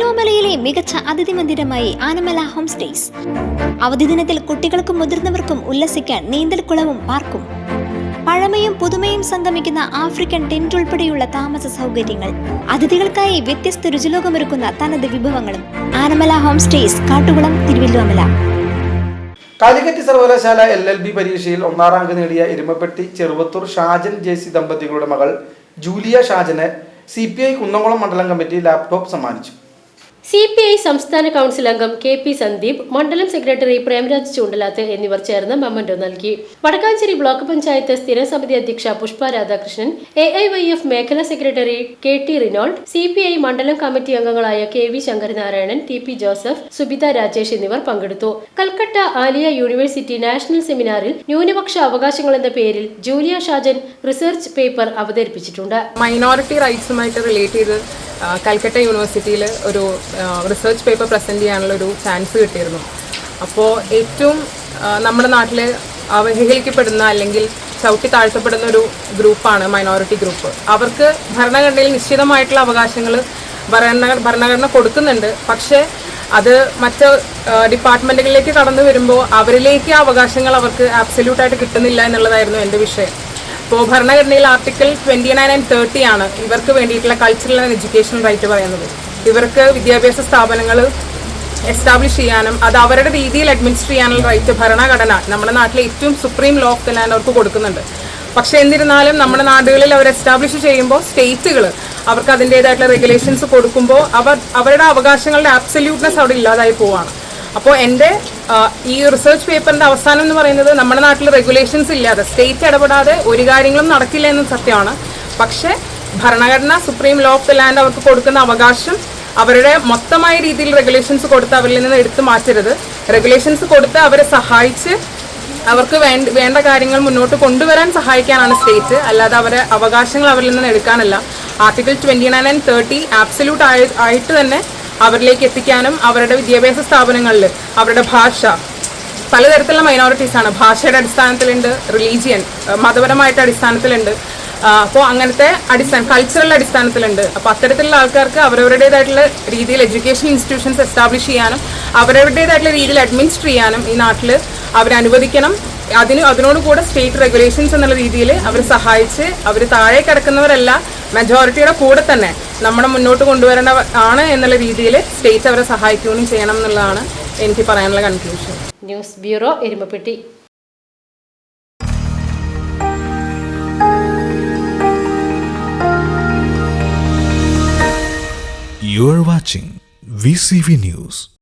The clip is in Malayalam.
തിരുവല്ലോമലയിലെ മികച്ച അതിഥി മന്ദിരമായി ആനമല ഹോം സ്റ്റേസ്. അവധി ദിനത്തിൽ കുട്ടികൾക്കും മുതിർന്നവർക്കും ഉല്ലസിക്കാൻ നീന്തൽക്കുളവും പാർക്കും. പഴമയും പുതുമയും സംഗമിക്കുന്ന ആഫ്രിക്കൻ ടെന്റ് ഉൾപ്പെടെയുള്ള താമസ സൗകര്യങ്ങൾ, അതിഥികൾക്കായി വ്യത്യസ്ത രുചിലോകമൊരുക്കുന്ന തനത് വിഭവങ്ങളും. Anamala home stays, Kattukulam, Thiruvallomala. കാലിക്കറ്റ് സർവകലാശാല LLB പരീക്ഷയിൽ 1ാം റാങ്ക് നേടിയ എരുമപ്പെട്ടി ചെറുവത്തൂർ ഷാജൻ JC ദമ്പതികളുടെ മകൾ ജൂലിയ ഷാജന് CPI കുന്നംകുളം മണ്ഡലം കമ്മിറ്റി ലാപ്ടോപ്പ് സമ്മാനിച്ചു. CPI സംസ്ഥാന കൗൺസിൽ അംഗം KP സന്ദീപ്, മണ്ഡലം സെക്രട്ടറി പ്രേംരാജ് ചൂണ്ടലാത്ത് എന്നിവർ ചേർന്ന് മൊമെന്റോ നൽകി. വടക്കാഞ്ചേരി ബ്ലോക്ക് പഞ്ചായത്ത് സ്ഥിരം സമിതി അധ്യക്ഷ പുഷ്പ രാധാകൃഷ്ണൻ, AIYF മേഖലാ സെക്രട്ടറി KT റിനോൾഡ്, CPI മണ്ഡലം കമ്മിറ്റി അംഗങ്ങളായ KV Sankaranarayanan, TP Joseph, Subitha Rajesh എന്നിവർ പങ്കെടുത്തു. കൽക്കട്ട ആലിയ യൂണിവേഴ്സിറ്റി നാഷണൽ സെമിനാറിൽ ന്യൂനപക്ഷ അവകാശങ്ങൾ എന്ന പേരിൽ ജൂലിയ ഷാജൻ റിസർച്ച് പേപ്പർ അവതരിപ്പിച്ചിട്ടുണ്ട്. മൈനോറിറ്റി റൈറ്റ്സുമായിട്ട് റിലേറ്റ് ചെയ്ത് കൽക്കട്ട യൂണിവേഴ്സിറ്റിയിൽ ഒരു റിസർച്ച് പേപ്പർ പ്രസൻറ്റ് ചെയ്യാനുള്ള ഒരു ചാൻസ് കിട്ടിയിരുന്നു. അപ്പോൾ ഏറ്റവും നമ്മുടെ നാട്ടിൽ അവഹേളിക്കപ്പെടുന്ന അല്ലെങ്കിൽ ചവിട്ടി താഴ്ത്തപ്പെടുന്ന ഒരു ഗ്രൂപ്പാണ് മൈനോറിറ്റി ഗ്രൂപ്പ്. അവർക്ക് ഭരണഘടനയിൽ നിശ്ചിതമായിട്ടുള്ള അവകാശങ്ങൾ ഭരണഘടന കൊടുക്കുന്നുണ്ട്. പക്ഷേ അത് മറ്റ് ഡിപ്പാർട്ട്മെൻറ്റുകളിലേക്ക് കടന്നു വരുമ്പോൾ അവരിലേക്ക് ആ അവകാശങ്ങൾ അവർക്ക് ആബ്സല്യൂട്ടായിട്ട് കിട്ടുന്നില്ല എന്നുള്ളതായിരുന്നു എൻ്റെ വിഷയം. ഇപ്പോൾ ഭരണഘടനയിൽ ആർട്ടിക്കിൾ 29 and 30 ആണ് ഇവർക്ക് വേണ്ടിയിട്ടുള്ള കൾച്ചറൽ ആൻഡ് എഡ്യൂക്കേഷണൽ റൈറ്റ് പറയുന്നത്. ഇവർക്ക് വിദ്യാഭ്യാസ സ്ഥാപനങ്ങൾ എസ്റ്റാബ്ലിഷ് ചെയ്യാനും അത് അവരുടെ രീതിയിൽ അഡ്മിനിസ്റ്റർ ചെയ്യാനുള്ള റൈറ്റ് ഭരണഘടന നമ്മുടെ നാട്ടിലെ ഏറ്റവും supreme law of the land അവർക്ക് കൊടുക്കുന്നുണ്ട്. പക്ഷേ എന്നിരുന്നാലും നമ്മുടെ നാടുകളിൽ അവർ എസ്റ്റാബ്ലിഷ് ചെയ്യുമ്പോൾ സ്റ്റേറ്റുകൾ അവർക്ക് അതിൻ്റേതായിട്ടുള്ള റെഗുലേഷൻസ് കൊടുക്കുമ്പോൾ അവരുടെ അവകാശങ്ങളുടെ ആബ്സല്യൂട്ട്നെസ് അവിടെ ഇല്ലാതായി പോവുകയാണ്. അപ്പോൾ എൻ്റെ ഈ റിസർച്ച് പേപ്പറിൻ്റെ അവസാനം എന്ന് പറയുന്നത് നമ്മുടെ നാട്ടിൽ റെഗുലേഷൻസ് ഇല്ലാതെ സ്റ്റേറ്റ് ഇടപെടാതെ ഒരു കാര്യങ്ങളും നടക്കില്ല എന്നും സത്യമാണ്. പക്ഷേ ഭരണഘടന supreme law of the land അവർക്ക് കൊടുക്കുന്ന അവകാശം അവരുടെ മൊത്തമായ രീതിയിൽ റെഗുലേഷൻസ് കൊടുത്ത് അവരിൽ നിന്ന് എടുത്തു മാറ്റരുത്. റെഗുലേഷൻസ് കൊടുത്ത് അവരെ സഹായിച്ച് അവർക്ക് വേണ്ട കാര്യങ്ങൾ മുന്നോട്ട് കൊണ്ടുവരാൻ സഹായിക്കാനാണ് സ്റ്റേറ്റ്, അല്ലാതെ അവരെ അവകാശങ്ങൾ അവരിൽ നിന്ന് എടുക്കാനല്ല. ആർട്ടിക്കിൾ 29 and 30 ആബ്സല്യൂട്ട് ആയിട്ട് തന്നെ അവരിലേക്ക് എത്തിക്കാനും അവരുടെ വിദ്യാഭ്യാസ സ്ഥാപനങ്ങളിൽ അവരുടെ ഭാഷ, പലതരത്തിലുള്ള മൈനോറിറ്റീസാണ്, ഭാഷയുടെ അടിസ്ഥാനത്തിലുണ്ട്, റിലീജിയൻ മതപരമായിട്ട് അടിസ്ഥാനത്തിലുണ്ട്, അപ്പോൾ അങ്ങനത്തെ കൾച്ചറൽ അടിസ്ഥാനത്തിലുണ്ട്. അപ്പോൾ അത്തരത്തിലുള്ള ആൾക്കാർക്ക് അവരവരുടേതായിട്ടുള്ള രീതിയിൽ എഡ്യൂക്കേഷൻ ഇൻസ്റ്റിറ്റ്യൂഷൻസ് എസ്റ്റാബ്ലിഷ് ചെയ്യാനും അവരവരുടേതായിട്ടുള്ള രീതിയിൽ അഡ്മിനിസ്റ്റർ ചെയ്യാനും ഈ നാട്ടിൽ അവരനുവദിക്കണം. അതിനോടുകൂടെ സ്റ്റേറ്റ് റെഗുലേഷൻസ് എന്നുള്ള രീതിയിൽ അവർ സഹായിച്ച് അവർ താഴെ കിടക്കുന്നവരല്ല മെജോറിറ്റിയുടെ കൂടെ തന്നെ നമ്മുടെ മുന്നോട്ട് കൊണ്ടുവരേണ്ട ആണ് എന്നുള്ള രീതിയിൽ സ്റ്റേറ്റ് അവരെ സഹായിക്കുകയും ചെയ്യണം എന്നുള്ളതാണ് എനിക്ക് പറയാനുള്ള conclusion. News bureau, Erumapetty. You are watching VCV News.